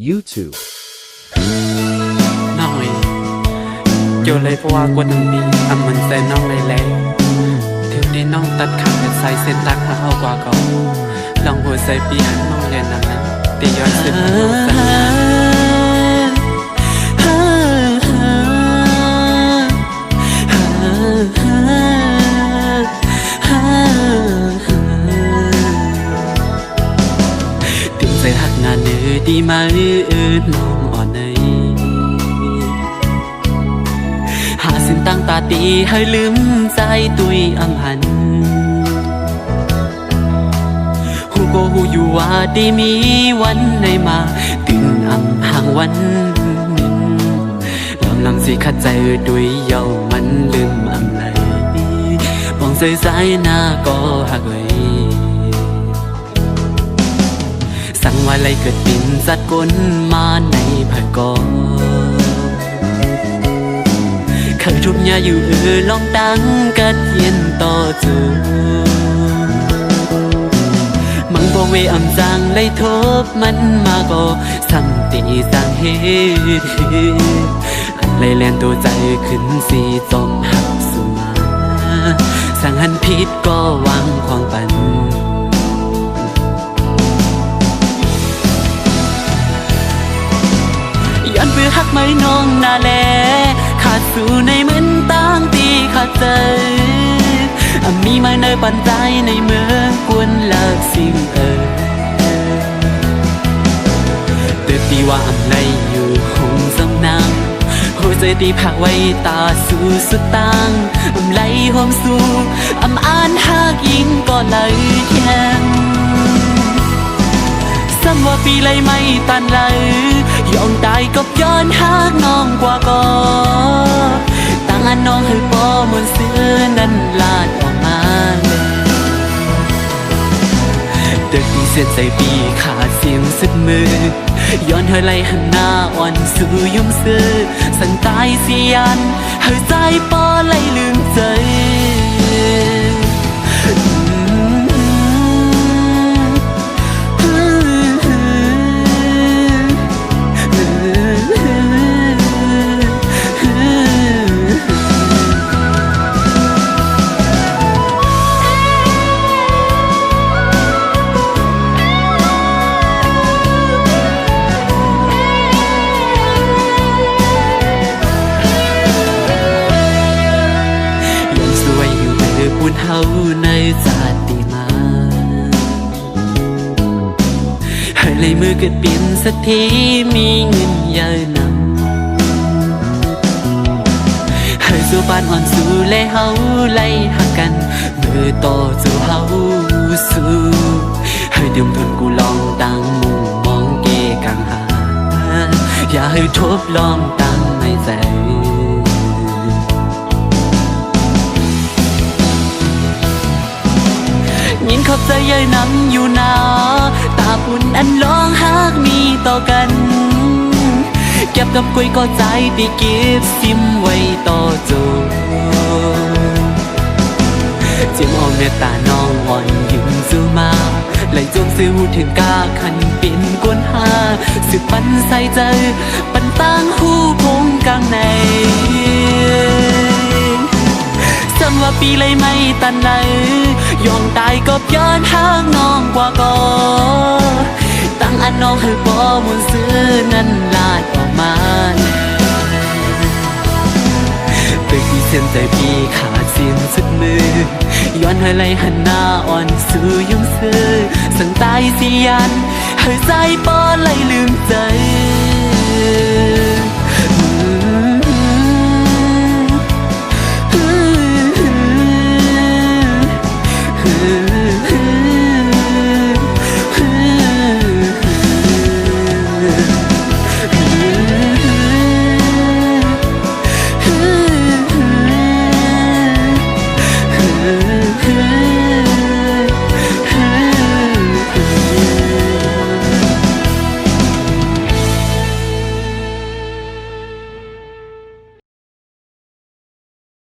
YouTube น้อยโจเลยเพราะว่ากวนดีอำมันแต่น้องเลยแลเที่ยวที่น้องตัดขาดใส่เส้นตักหาเอากว่าก็ลองหัวใส่ปีหันน้องเรียนนำนั้นตีย้อนสิบน้องสันติ่งใจหักงานเนื้อดีมาน้องอ่อนในหาสิ่งตั้งตาตีให้ลืมใจตุยอำหันหูก็หูอยู่ว่าดีมีวันในมาตื่นอำห่างวันหนึ่งลำลังสิขัดใจด้วยเย้ามันลืมอำไหลมองใจสายหน้าก็หักเลยสั่งว่าไรเกิดปิ่นจัดก้นมาในผักกอเคยทุบยาอยู่ลองตั้งกัดเย็นต่อจูมังบ่เวอำจังเลยทบมันมาก็สัมติสังเหตุอันเลยแลนตัวใจขึ้นสีจอมหักสุมาสั่งหันผิดก็วางความปันย้อนเพื่อหักไม่น้องนาแลขาดสู่ในเหมือนตั้งตีขาดใจมีมาในปันใจในเมืองกวนเลิกสิ่งเติบดีว่าอำไรอยู่คงสำนางหัวใจตีผักไว้ตาสู่สุดตังอำไรหอมสู่อำอ่านหากยิงก็เลยแข็งซ้ำว่าปีเลยไม่ตันเลยยอมตายก็ย้อนหากน้องกว่าก็ตั้งอันน้องให้ปอมนเสื้อนั้นลาดออกมาเลยเด็กที่เส้นใจปีขาดเสียงสุดมือย้อนเธอไล่หันหน้าอ่อนสู่ยุ่มซื้อสั่งตายเสียนเธอใจปอไล่ลืมใจบุญเฮาในศาสติมาให้เลยมือเกิดเปลี่ยนสักทีมีเงินเยอะนำให้สู่บ้านอ่อนสู่และเฮาไล่หักกันมือต่อสู่เฮาสู่ให้เดิมทนกูลองตั้งมุมมองเกกังหาอย่าให้ทบลองตั้งในใจยินขอบใจเย้ยน้ำอยู่นาตาปุ่นอันร้องหากมีต่อกันเก็บกับกุยก็ใจตีเก็บซิมไว้ต่อจูจิ้มเอาเมตตาน้องอ่อนยิ้มสู่มาไหลจงซื้อหูถึงกาขันเป็นกวนหาสืบปันใส่ใจปันตั้งหูพงกลางในจำว่าปีเลยไม่ตันเลยยอมตายก็ย้อนหางน้องกว่าก็ตั้งอันน้องให้ปอมนซื้อนั้นลาดออกมาเด็กที่เส้นใจพี่ขาดเสียงสุดมือย้อนให้ไหลหันหน้าอ่อนสู่ยุ่งซื้อสั่งตายเสียนให้ใจปอไหลลืมใจ